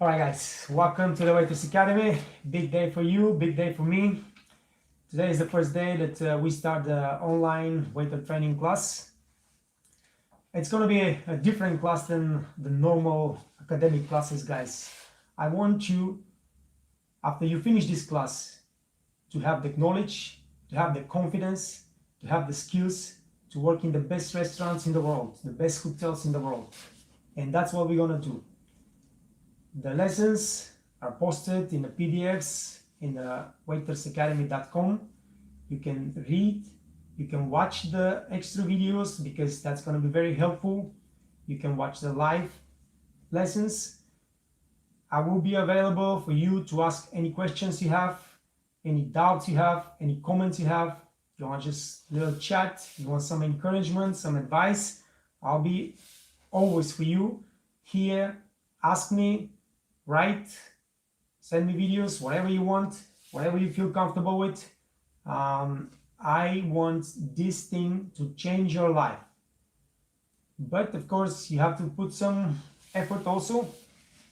All right, guys, welcome to the Waiters Academy. Big day for you, big day for me. Today is the first day that we start the online waiter training class. It's going to be a different class than the normal academic classes, guys. I want you, after you finish this class, to have the knowledge, to have the confidence, to have the skills to work in the best restaurants in the world, the best hotels in the world. And that's what we're going to do. The lessons are posted in the PDFs in the waitersacademy.com. You can read, you can watch the extra videos because that's going to be very helpful. You can watch the live lessons. I will be available for you to ask any questions you have, any doubts you have, any comments you have. If you want just a little chat, you want some encouragement, some advice, I'll be always for you here. Ask me. Write, send me videos, whatever you want, whatever you feel comfortable with. I want this thing to change your life. But of course, you have to put some effort also.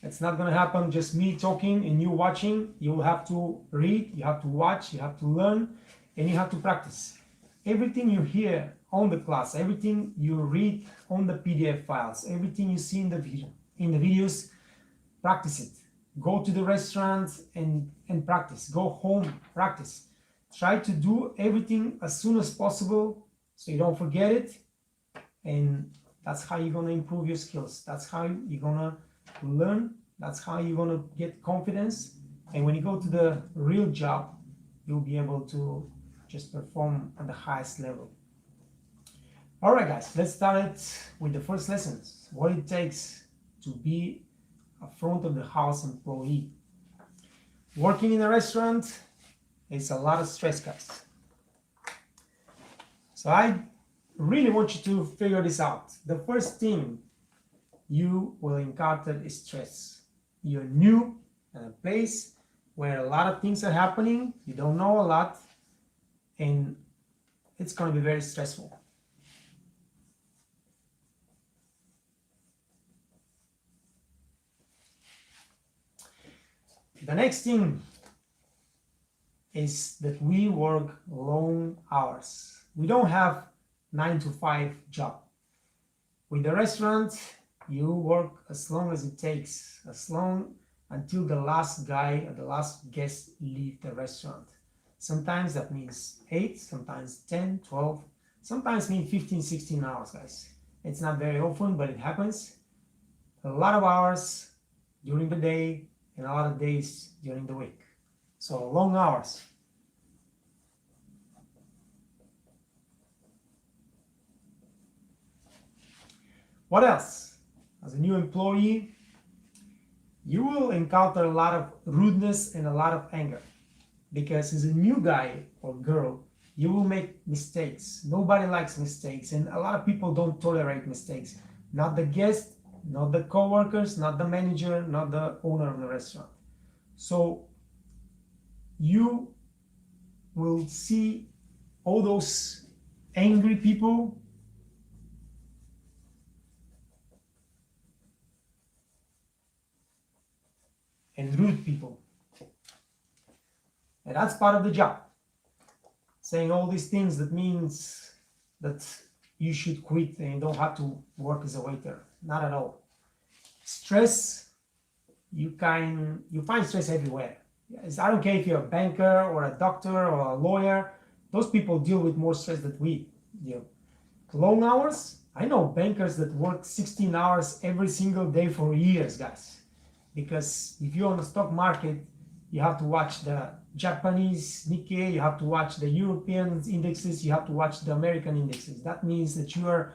It's not going to happen just me talking and you watching. You have to read, you have to watch, you have to learn, and you have to practice. Everything you hear on the class, everything you read on the PDF files, everything you see in the videos, practice it. Go to the restaurant and practice. Go home, practice. Try to do everything as soon as possible so you don't forget it. And that's how you're going to improve your skills. That's how you're going to learn. That's how you're going to get confidence. And when you go to the real job, you'll be able to just perform at the highest level. All right, guys, let's start it with the first lessons. What it takes to be a front of the house employee. Working in a restaurant is a lot of stress, guys. So I really want you to figure this out. The first thing you will encounter is stress. You're new in a place where a lot of things are happening, you don't know a lot, and it's going to be very stressful. The next thing is that we work long hours. We don't have 9 to 5 job. With the restaurant, you work as long as it takes, as long until the last guy or the last guest leave the restaurant. Sometimes that means 8, sometimes 10, 12, sometimes mean 15, 16 hours, guys. It's not very often, but it happens. A lot of hours during the day, and a lot of days during the week. So long hours. What else? As a new employee, you will encounter a lot of rudeness and a lot of anger. Because as a new guy or girl, you will make mistakes. Nobody likes mistakes, and a lot of people don't tolerate mistakes. Not the guest, not the co-workers, not the manager, not the owner of the restaurant. So you will see all those angry people and rude people. And that's part of the job. Saying all these things that means that you should quit and you don't have to work as a waiter. Not at all. Stress, you find stress everywhere. I don't care if you're a banker or a doctor or a lawyer. Those people deal with more stress than we do. Long hours, I know bankers that work 16 hours every single day for years, guys. Because if you're on the stock market, you have to watch the Japanese Nikkei, you have to watch the European indexes, you have to watch the American indexes. That means that you are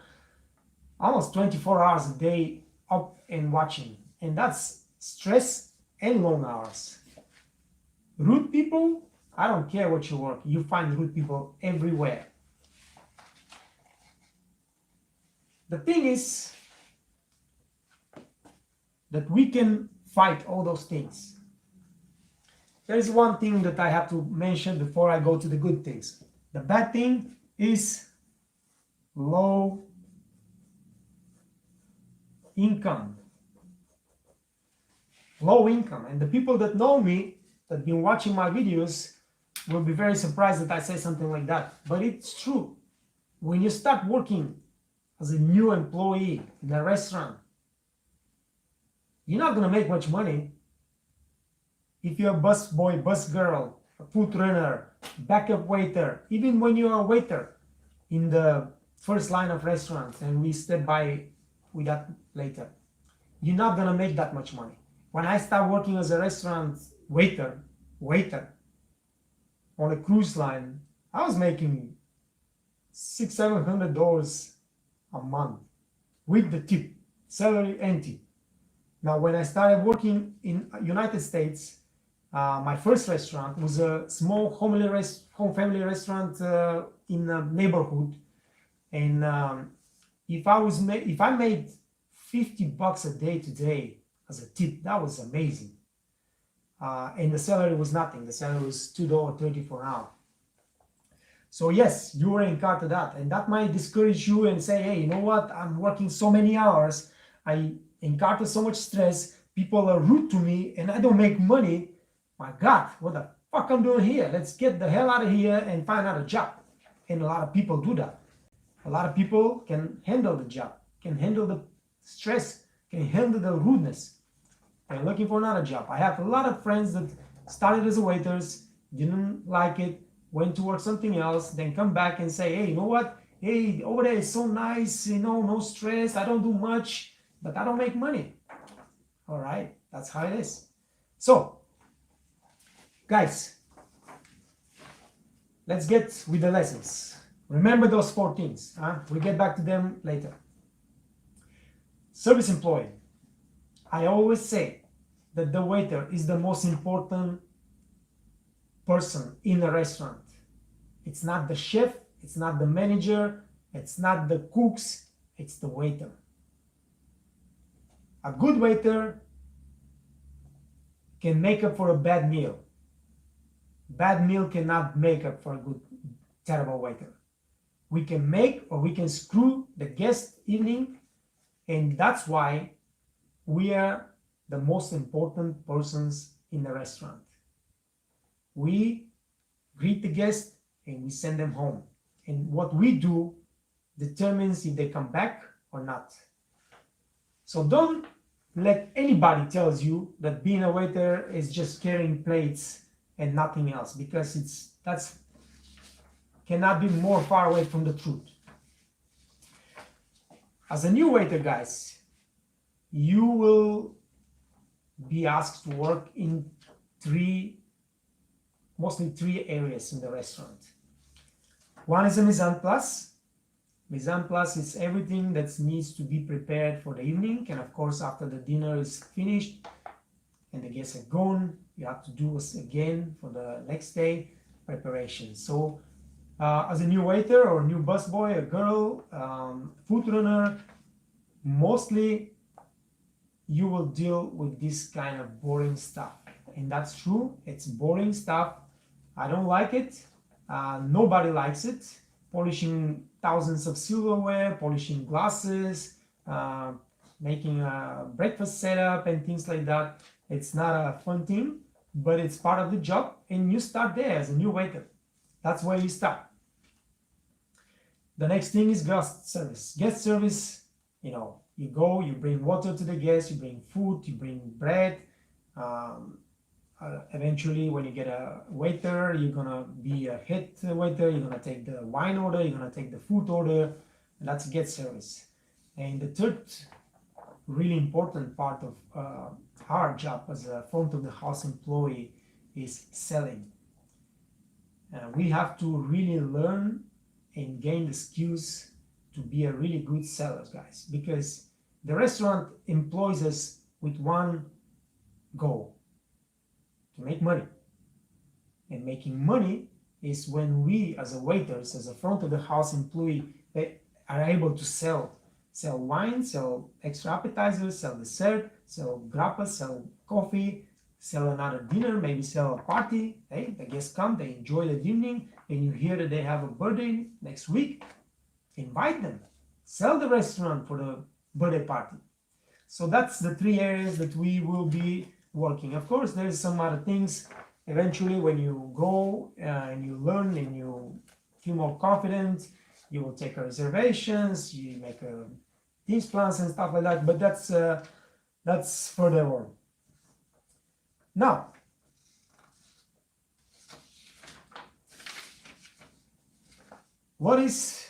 almost 24 hours a day up and watching. And that's stress and long hours. Rude people, I don't care what you work, you find rude people everywhere. The thing is that we can fight all those things. There is one thing that I have to mention before I go to the good things. The bad thing is low income. low income. And the people that know me, that been watching my videos, will be very surprised that I say something like that. But it's true. When you start working as a new employee in a restaurant, you're not going to make much money. If you're a bus boy, bus girl, a food runner, backup waiter, even when you're a waiter in the first line of restaurants, and we step by with that later, you're not going to make that much money. When I started working as a restaurant waiter on a cruise line, I was making $600-700 a month with the tip, salary and tip. Now, when I started working in United States, my first restaurant was a small home family restaurant in a neighborhood, and if I made $50 a day today as a tip, that was amazing. And the salary was nothing. The salary was $2.30 for an hour. So yes, you will encounter that, and that might discourage you and say, hey, you know what? I'm working so many hours. I encounter so much stress. People are rude to me, and I don't make money. My God, what the fuck I'm doing here? Let's get the hell out of here and find out a job. And a lot of people do that. A lot of people can handle the job, can handle the stress, can handle the rudeness. They're looking for another job. I have a lot of friends that started as waiters, didn't like it, went to work something else, then come back and say, hey, you know what? Hey, over there is so nice, you know, no stress, I don't do much, but I don't make money. All right, that's how it is. So, guys, let's get with the lessons. Remember those 4 things. We'll get back to them later. Service employee. I always say that the waiter is the most important person in a restaurant. It's not the chef, it's not the manager, it's not the cooks, it's the waiter. A good waiter can make up for a bad meal. Bad meal cannot make up for a good, terrible waiter. We can make or we can screw the guest evening, and that's why we are the most important persons in the restaurant. We greet the guest and we send them home. And what we do determines if they come back or not. So don't let anybody tells you that being a waiter is just carrying plates and nothing else, because that's cannot be more far away from the truth. As a new waiter, guys, you will be asked to work in mostly three areas in the restaurant. One is a mise en place. Mise en place is everything that needs to be prepared for the evening, and of course after the dinner is finished and the guests are gone, you have to do this again for the next day preparation. So as a new waiter or new busboy, a girl, food runner, mostly you will deal with this kind of boring stuff. And that's true, it's boring stuff. I don't like it. Nobody likes it. Polishing thousands of silverware, polishing glasses, making a breakfast setup and things like that. It's not a fun thing, but it's part of the job, and you start there as a new waiter. That's where you start. The next thing is guest service. Guest service, you know, you go, you bring water to the guests, you bring food, you bring bread. Eventually, when you get a waiter, you're gonna be a head waiter, you're gonna take the wine order, you're gonna take the food order, and that's guest service. And the third really important part of our job as a front of the house employee is selling. We have to really learn and gain the skills to be a really good seller, guys, because the restaurant employs us with one goal: to make money. And making money is when we, as a waiters, as a front of the house employee, they are able to sell wine, sell extra appetizers, sell dessert, sell grappas, sell coffee, sell another dinner, maybe sell a party. Hey, the guests come, they enjoy the evening, and you hear that they have a birthday next week. Invite them, sell the restaurant for the birthday party. So that's the three areas that we will be working. Of course, there's some other things. Eventually, when you go and you learn and you feel more confident, you will take reservations, you make Teams plans and stuff like that. But that's further on. Now, what is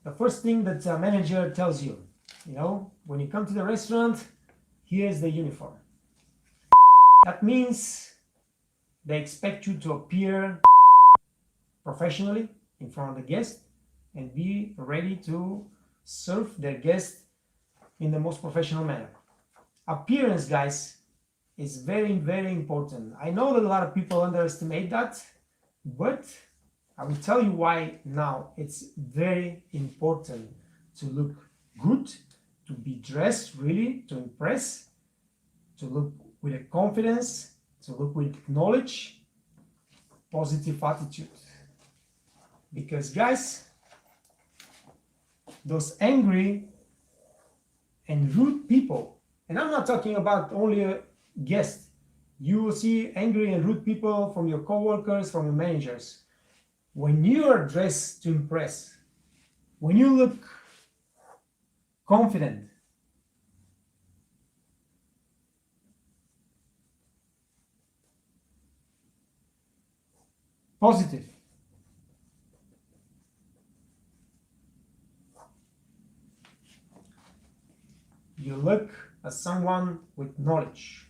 the first thing that a manager tells you? You know, when you come to the restaurant, here's the uniform. That means they expect you to appear professionally in front of the guest and be ready to serve their guest in the most professional manner. Appearance, guys, is very, very important. I know that a lot of people underestimate that, but I will tell you why now. It's very important to look good, to be dressed really, to impress, to look with a confidence, to look with knowledge, positive attitude. Because guys, those angry and rude people, and I'm not talking about only a guest, you will see angry and rude people from your coworkers, from your managers. When you are dressed to impress, when you look confident, positive, you look as someone with knowledge.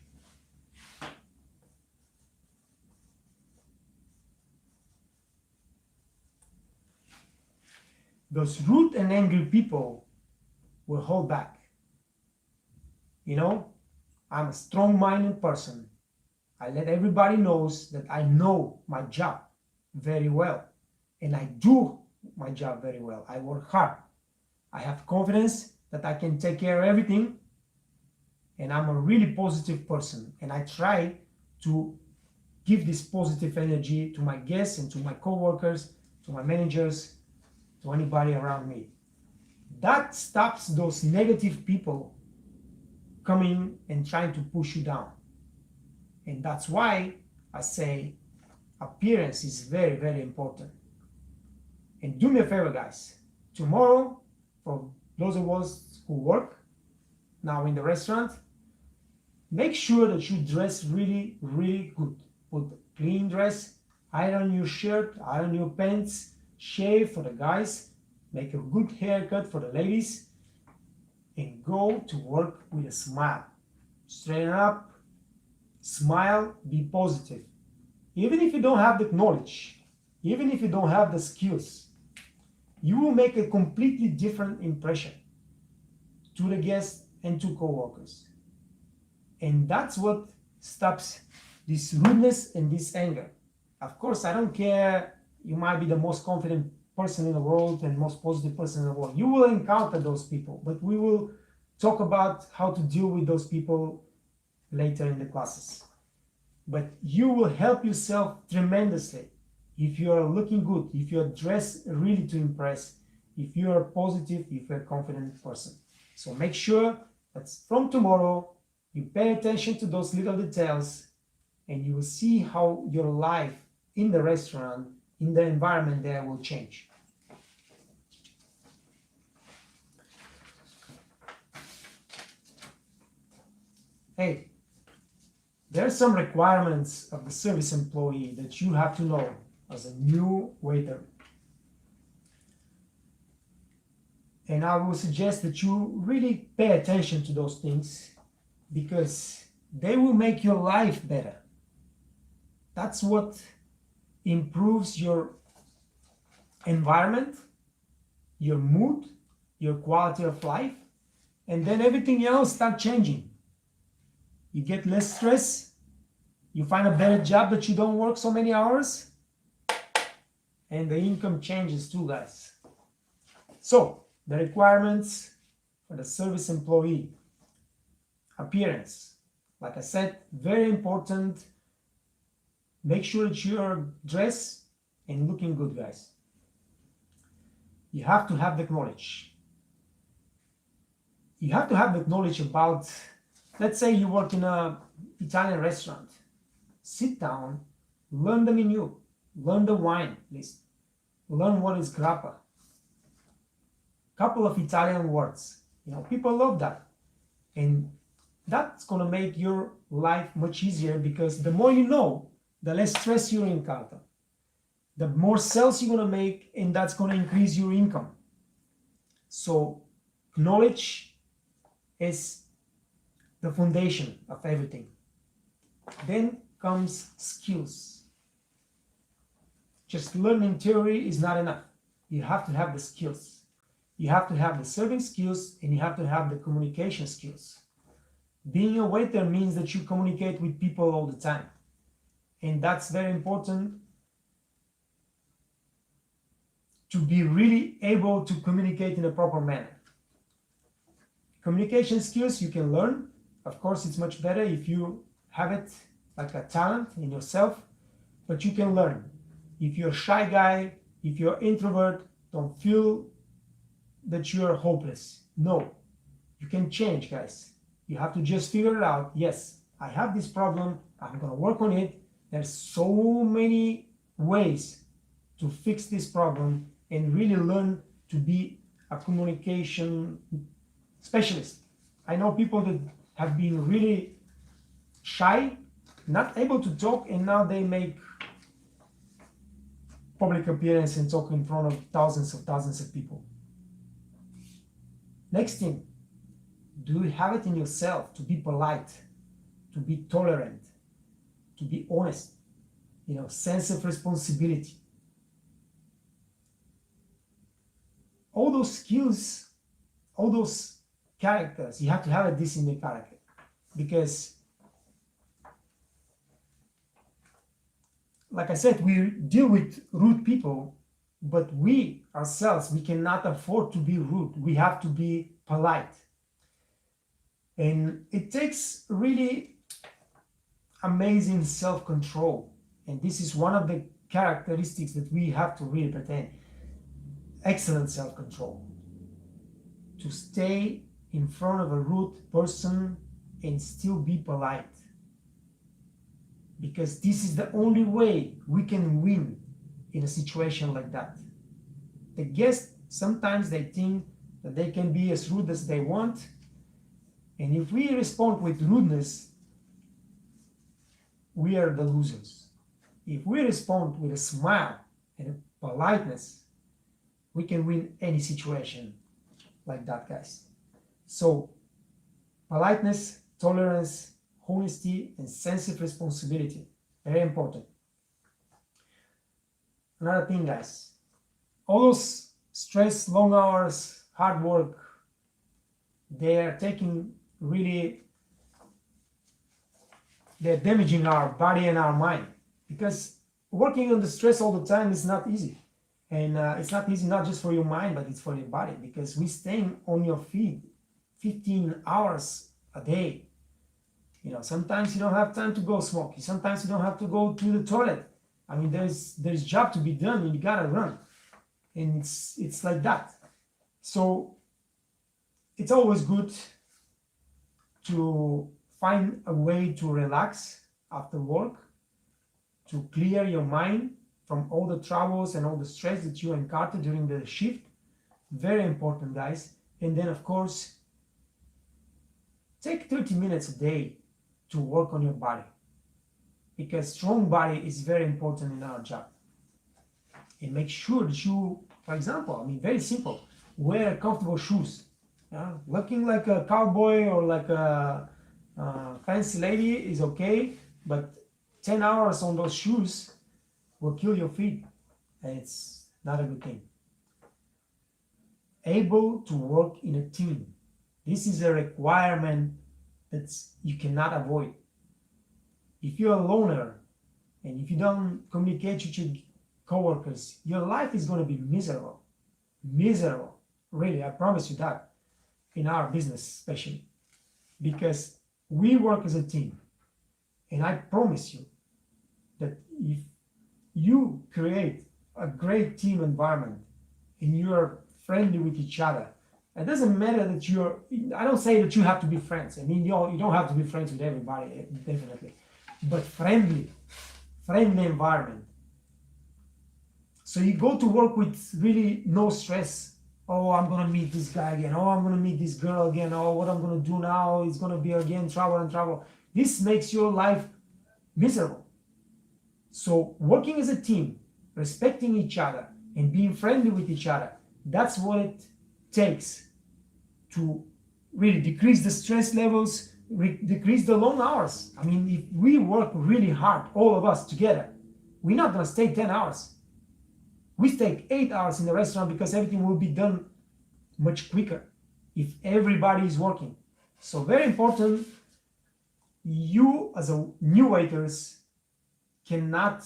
Those rude and angry people will hold back. You know, I'm a strong-minded person. I let everybody knows that I know my job very well, and I do my job very well. I work hard. I have confidence that I can take care of everything, and I'm a really positive person, and I try to give this positive energy to my guests and to my coworkers, to my managers, to anybody around me. That stops those negative people coming and trying to push you down. And that's why I say appearance is very, very important. And do me a favor, guys. Tomorrow, for those of us who work now in the restaurant, make sure that you dress really, really good. Put a clean dress, iron your shirt, iron your pants, shave for the guys, make a good haircut for the ladies, and go to work with a smile. Straighten up, smile, be positive. Even if you don't have the knowledge, even if you don't have the skills, you will make a completely different impression to the guests and to coworkers. And that's what stops this rudeness and this anger. Of course, I don't care, you might be the most confident person in the world and most positive person in the world. You will encounter those people, but we will talk about how to deal with those people later in the classes. But you will help yourself tremendously if you are looking good, if you are dressed really to impress, if you are positive, if you're a confident person. So make sure that from tomorrow you pay attention to those little details, and you will see how your life in the restaurant, in the environment there, will change. Hey, there are some requirements of the service employee that you have to know as a new waiter. And I will suggest that you really pay attention to those things, because they will make your life better. That's what improves your environment, your mood, your quality of life, and then everything else starts changing. You get less stress, you find a better job that you don't work so many hours, and the income changes too, guys. So, the requirements for the service employee. Appearance. Like I said, very important. Make sure that you are dressed and looking good, guys. You have to have the knowledge. You have to have the knowledge about, let's say you work in a Italian restaurant, sit down, learn the menu, learn the wine list, learn what is grappa, couple of Italian words. People love that. And that's going to make your life much easier, because the more you know, the less stress you encounter. The more sales you're going to make, and that's going to increase your income. So knowledge is the foundation of everything. Then comes skills. Just learning theory is not enough. You have to have the skills. You have to have the serving skills, and you have to have the communication skills. Being a waiter means that you communicate with people all the time. And that's very important, to be really able to communicate in a proper manner. Communication skills you can learn. Of course, it's much better if you have it like a talent in yourself, but you can learn. If you're a shy guy, if you're introvert, don't feel that you're hopeless. No, you can change, guys. You have to just figure it out. Yes, I have this problem. I'm going to work on it. There's so many ways to fix this problem, and really learn to be a communication specialist. I know people that have been really shy, not able to talk, and now they make public appearance and talk in front of thousands of people. Next thing, do you have it in yourself to be polite, to be tolerant, to be honest, sense of responsibility? All those skills, all those characters, you have to have this in the character, because like I said, we deal with rude people, but we ourselves, we cannot afford to be rude. We have to be polite. And it takes really amazing self-control. And this is one of the characteristics that we have to really pretend. Excellent self-control. To stay in front of a rude person and still be polite. Because this is the only way we can win in a situation like that. The guests, sometimes they think that they can be as rude as they want. And if we respond with rudeness, we are the losers. If we respond with a smile and a politeness, we can win any situation like that, guys. So, politeness, tolerance, honesty, and sense of responsibility. Very important. Another thing, guys. All those stress, long hours, hard work, they are taking really, they're damaging our body and our mind. Because working under stress all the time is not easy. And it's not easy not just for your mind, but it's for your body. Because we're staying on your feet 15 hours a day. Sometimes you don't have time to go smoke. Sometimes you don't have to go to the toilet. I mean, there's job to be done, and you gotta run. And it's like that. So it's always good to find a way to relax after work, to clear your mind from all the troubles and all the stress that you encounter during the shift. Very important, guys. And then, of course, take 30 minutes a day to work on your body, because strong body is very important in our job. And make sure that you, for example, very simple, wear comfortable shoes. Looking like a cowboy or like a fancy lady is okay, but 10 hours on those shoes will kill your feet, and it's not a good thing. Able to work in a team. This is a requirement that you cannot avoid. If you're a loner and if you don't communicate with your coworkers, your life is going to be miserable. Miserable. Really, I promise you that. In our business especially. Because we work as a team. And I promise you that if you create a great team environment and you are friendly with each other, It doesn't matter that I don't say that you have to be friends. I mean, you don't have to be friends with everybody, definitely, but friendly environment. So you go to work with really no stress. Oh, I'm gonna meet this guy again. Oh, I'm gonna meet this girl again. Oh, what I'm gonna do now is gonna be again trouble and trouble. This makes your life miserable. So working as a team, respecting each other, and being friendly with each other, that's what it takes to really decrease the stress levels, decrease the long hours. I mean, if we work really hard, all of us together, we're not gonna stay 10 hours. We stay 8 hours in the restaurant because everything will be done much quicker if everybody is working. So very important, you as a new waiters cannot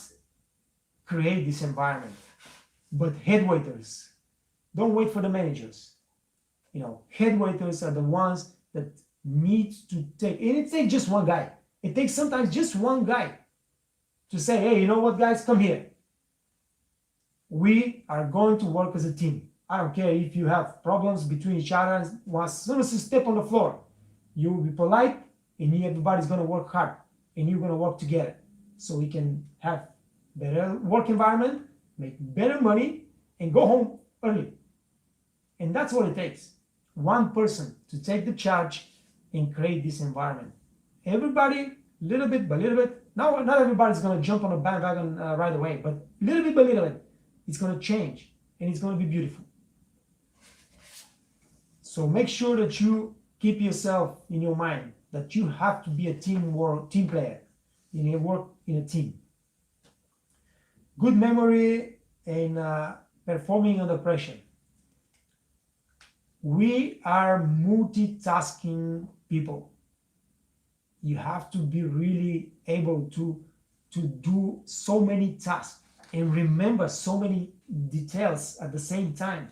create this environment, but head waiters, don't wait for the managers. Head waiters are the ones that need to take, and it takes just one guy. It takes sometimes just one guy to say, hey, you know what, guys, come here. We are going to work as a team. I don't care if you have problems between each other. As soon as you step on the floor, you will be polite, and everybody's going to work hard, and you're going to work together so we can have better work environment, make better money, and go home early. And that's what it takes. One person to take the charge and create this environment. Everybody, little bit by little bit. Now, not everybody's going to jump on a bandwagon right away, but little bit by little bit, it's going to change, and it's going to be beautiful. So make sure that you keep yourself in your mind that you have to be a team player. You work in a team. Good memory and performing under pressure. We are multitasking people. You have to be really able to do so many tasks and remember so many details at the same time.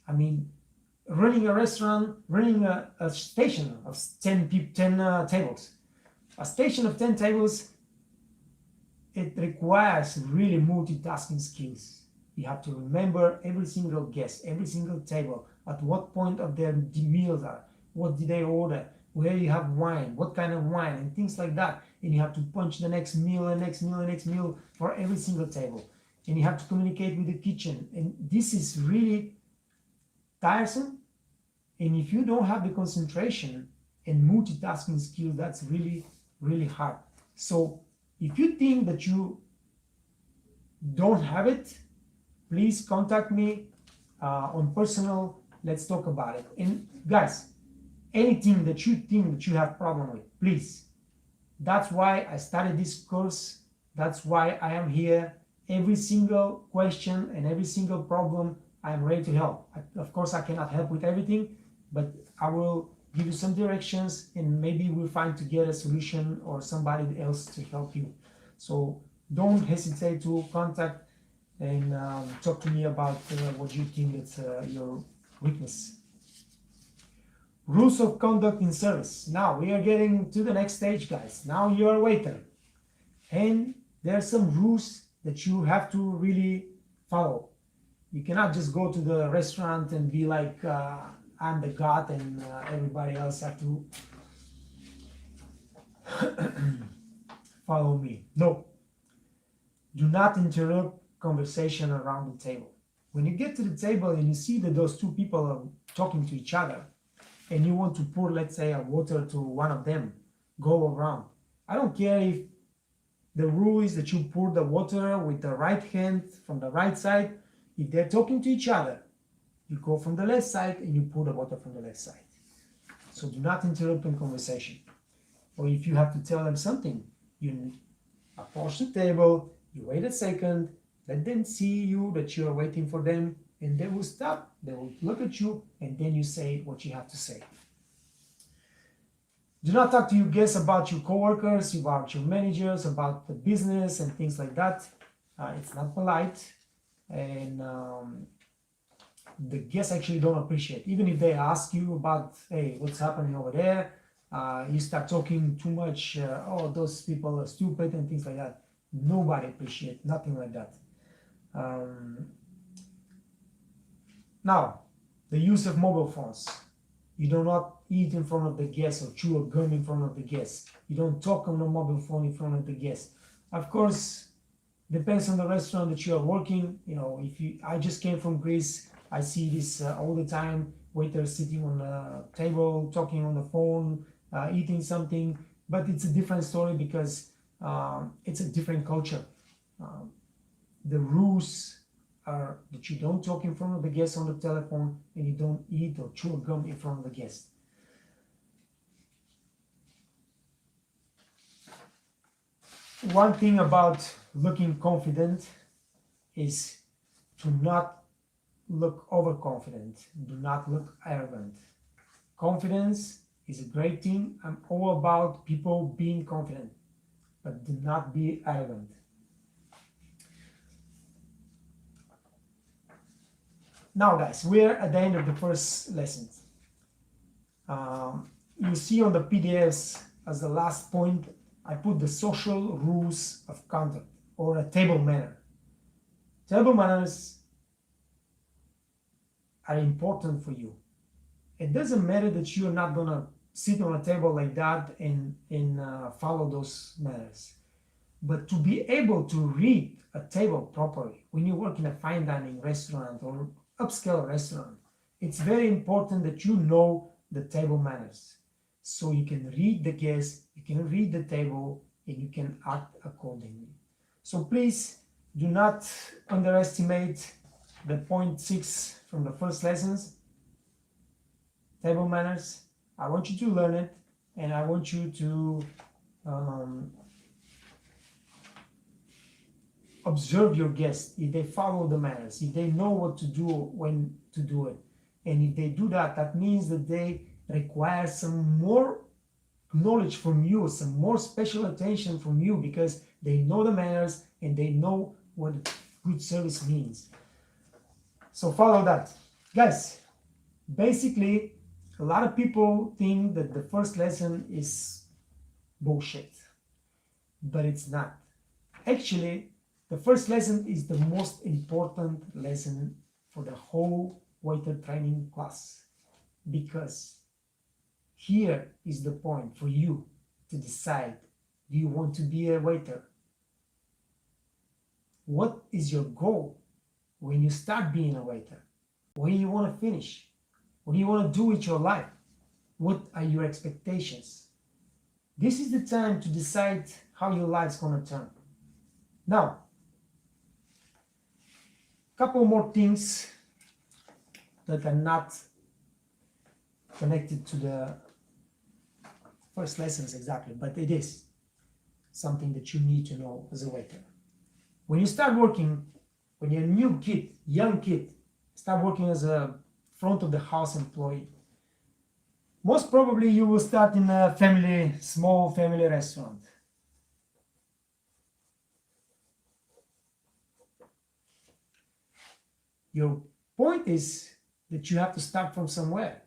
I mean, running a restaurant, running a station of 10 tables. A station of 10 tables, it requires really multitasking skills. You have to remember every single guest, every single table, at what point of their meals are, what did they order, where you have wine, what kind of wine, and things like that. And you have to punch the next meal and next meal and next meal for every single table. And you have to communicate with the kitchen. And this is really tiresome. And if you don't have the concentration and multitasking skills, that's really, really hard. So if you think that you don't have it, please contact me on personal. Let's talk about it. And guys, anything that you think that you have problem with, please. That's why I started this course. That's why I am here. Every single question and every single problem, I am ready to help. Of course, I cannot help with everything, but I will give you some directions, and maybe we'll find together a solution or somebody else to help you. So don't hesitate to contact and talk to me about what you think is your weakness. Rules of conduct in service. Now we are getting to the next stage, guys. Now you're a waiter, and there are some rules that you have to really follow. You cannot just go to the restaurant and be like, I'm the god and everybody else have to follow me. No. Do not interrupt conversation around the table. When you get to the table and you see that those two people are talking to each other, and you want to pour, let's say, a water to one of them, go around. I don't care if the rule is that you pour the water with the right hand from the right side. If they're talking to each other, you go from the left side and you pour the water from the left side. So do not interrupt in conversation. Or if you have to tell them something, you approach the table, you wait a second, let them see you that you are waiting for them, and they will stop, they will look at you, and then you say what you have to say. Do not talk to your guests about your coworkers, about your managers, about the business and things like that. It's not polite, and the guests actually don't appreciate. Even if they ask you about, hey, what's happening over there, you start talking too much, oh, those people are stupid and things like that. Nobody appreciates, nothing like that. Now, The use of mobile phones. You do not eat in front of the guests or chew a gum in front of the guests. You don't talk on the mobile phone in front of the guests. Of course, depends on the restaurant that you are working. You know, I just came from Greece. I see this all the time. Waiters sitting on a table, talking on the phone, eating something. But it's a different story because it's a different culture. The rules are that you don't talk in front of the guest on the telephone and you don't eat or chew gum in front of the guest. One thing about looking confident is to not look overconfident. Do not look arrogant. Confidence is a great thing. I'm all about people being confident, but do not be arrogant. Now guys, we're at the end of the first lesson. You see on the PDFs as the last point, I put the social rules of conduct or a table manner. Table manners are important for you. It doesn't matter that you're not gonna sit on a table like that and follow those manners. But to be able to read a table properly, when you work in a fine dining restaurant or upscale restaurant, it's very important that you know the table manners. So you can read the guests, you can read the table, and you can act accordingly. So please do not underestimate the point 6 from the first lessons, table manners. I want you to learn it, and I want you to observe your guests. If they follow the manners, if they know what to do, when to do it, and if they do that, that means that they require some more knowledge from you, some more special attention from you, because they know the manners and they know what good service means. So follow that. Guys, basically, a lot of people think that the first lesson is bullshit, but it's not. Actually, the first lesson is the most important lesson for the whole waiter training class, because here is the point for you to decide, do you want to be a waiter? What is your goal when you start being a waiter? Where do you want to finish? What do you want to do with your life? What are your expectations? This is the time to decide how your life's going to turn. Now, a couple more things that are not connected to the first lessons exactly, but it is something that you need to know as a waiter. When you start working, when you're a new kid, young kid, start working as a front of the house employee, most probably you will start in a small family restaurant. Your point is that you have to start from somewhere.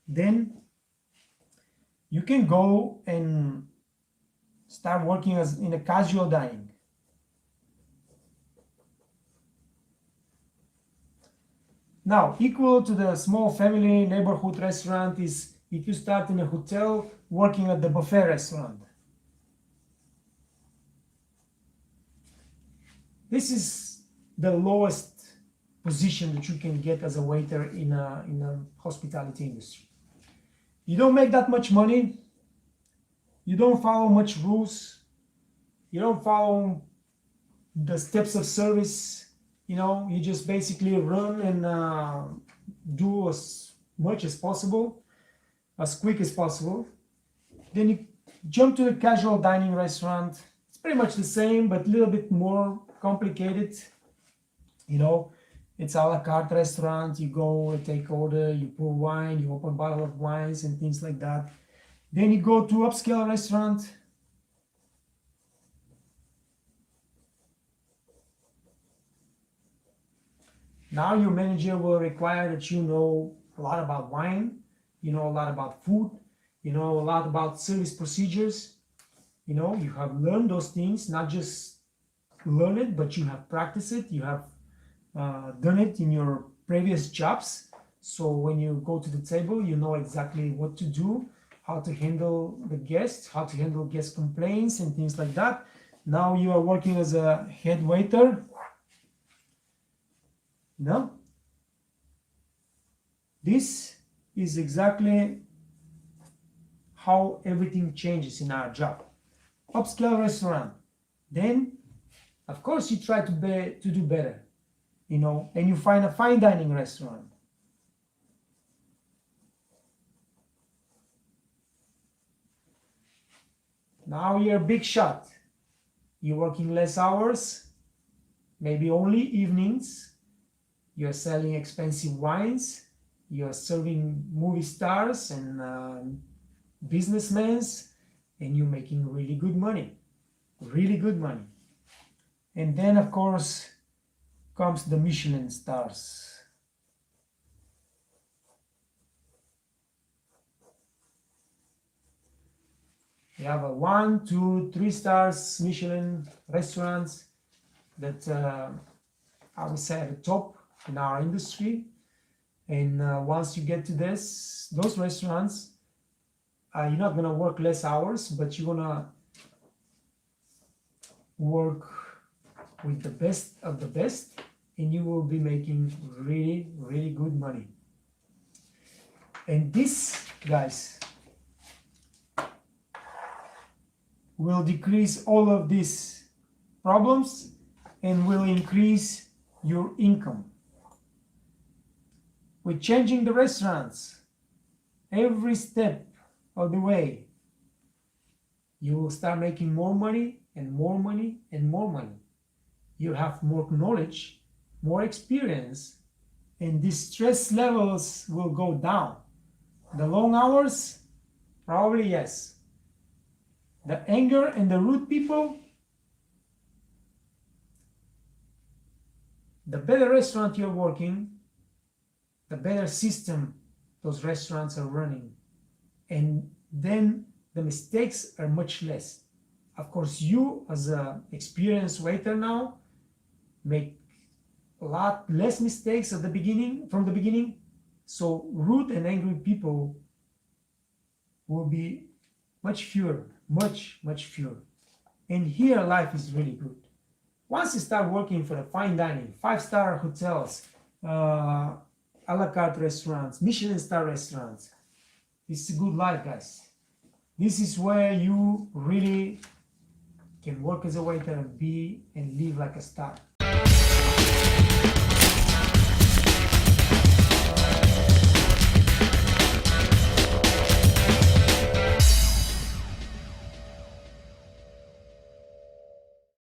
Then you can go and start working as in a casual dining. Now, equal to the small family neighborhood restaurant is if you start in a hotel working at the buffet restaurant. This is the lowest position that you can get as a waiter in a hospitality industry. You don't make that much money. You don't follow much rules. You don't follow the steps of service. You know, you just basically run and do as much as possible, as quick as possible. Then you jump to the casual dining restaurant. It's pretty much the same, but a little bit more complicated. You know, it's a la carte restaurant. You go and take order, you pour wine, you open a bottle of wines and things like that. Then you go to upscale restaurant. Now your manager will require that you know a lot about wine, you know a lot about food, you know a lot about service procedures. You know, you have learned those things, not just learn it, but you have practiced it, you have done it in your previous jobs. So when you go to the table, you know exactly what to do, how to handle the guests, how to handle guest complaints and things like that. Now you are working as a head waiter. No? This is exactly how everything changes in our job. Upscale restaurant. Then, of course, you try to do better, and you find a fine dining restaurant. Now you're a big shot. You're working less hours, maybe only evenings. You're selling expensive wines. You're serving movie stars and businessmen, and you're making really good money. Really good money. And then, of course, comes the Michelin stars. We have a 1, 2, 3 stars Michelin restaurants that I would say at the top in our industry. And once you get to those restaurants, you're not gonna work less hours, but you're gonna work with the best of the best, and you will be making really, really good money. And this, guys, will decrease all of these problems and will increase your income. With changing the restaurants every step of the way, you will start making more money and more money and more money. You have more knowledge, more experience, and the stress levels will go down. The long hours, probably yes. The anger and the rude people, the better restaurant you're working, the better system those restaurants are running. And then the mistakes are much less. Of course, you as an experienced waiter now make a lot less mistakes from the beginning. So rude and angry people will be much fewer, much fewer. And here life is really good. Once you start working for the fine dining, 5-star hotels, a la carte restaurants, Michelin star restaurants, it's a good life, guys. This is where you really can work as a waiter and live like a star.